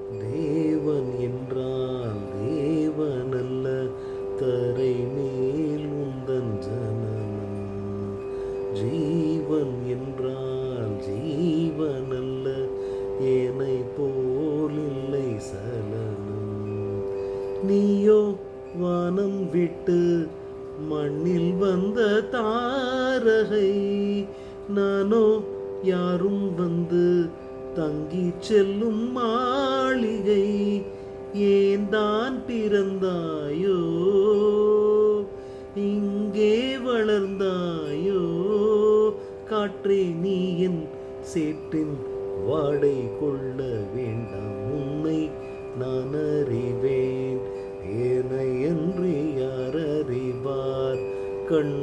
தேவன் என்றால் தேவனல்ல, தரை மேல் உந்தன் ஜனனம். ஜீவன் என்றால் ஜீவனல்ல, ஏனை போல் இல்லை சலனம். நீயோ வானம் விட்டு மண்ணில் வந்த தாரகை, நானோ யாரும் வந்து தங்கி செல்லும் மாளிகை. ஏன் தான் பிறந்தாயோ, இங்கே வளர்ந்தாயோ, காற்றே நீ என் சேற்றின் வாடை கொள்ள வேண்டாம். உன்னை நான் அறிவேன், ஏனை என்று யார் அறிவார்? கண்